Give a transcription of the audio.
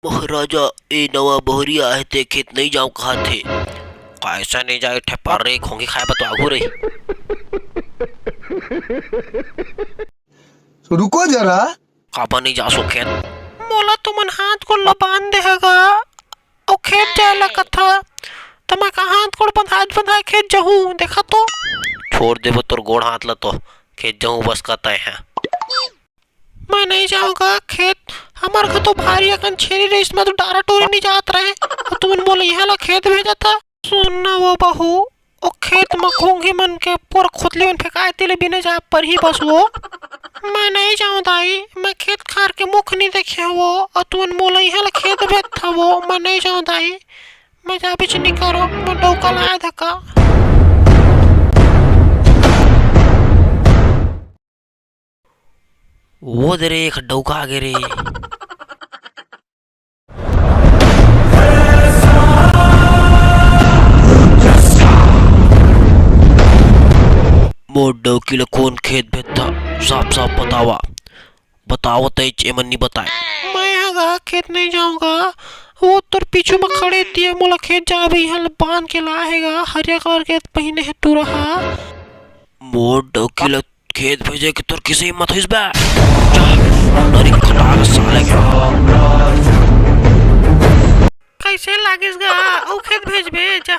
महाराजा ए नवा बहुरिया आहे ते खेत नहीं जाऊं कहा थे। कैसा नहीं जाए ठेपर रे खोंगी खाए बतो आगू रे। रुको जरा। काबा नहीं जा सो खेत। मोला तुमन हाथ को लबान देगा और खेत जाएला कथा तमा का हाथ को बंधाए खेत जाऊं देखा तो छोड़ दे तोर गोड़ हाथ ला तो खेत जाऊं बस कहता है। मैं नहीं जाऊंगा खेत हमारे घर तो भारी अकन छेरी रही इसमें तो डारा टोरी नहीं जात रहे और तुमने बोले यहाँ ला खेत भेजा था। सुनना वो बहू ओ खेत में घूंगी मन के पूरा खुदली में फेंकाए तिले भी नहीं जा पर ही बस वो मैं नहीं जाऊँ दाई मैं खेत खार के मुख नहीं देखे वो और तुमने बोले यहाँ ला खेत भेज था वो मैं नहीं जाऊँ दाई मैं जा बीच नहीं करो मैं डोका लाया धक्का। वो दे रे एक डौका आगे रे मोर डौकी कौन खेत भेजता साफ साफ बताओ तय चेमन नहीं बताए। मैं यहाँ खेत नहीं जाऊंगा वो तोर पीछू में खड़े दिए मोला खेत जा भी यहाँ बांध के लाएगा हरिया कलर के पहने है तू रहा मोर डौकी खेत भेजे कि तोर किसी हिम्मत है इस बार साले कैसे लागिस गा ओ खेत भेज जा।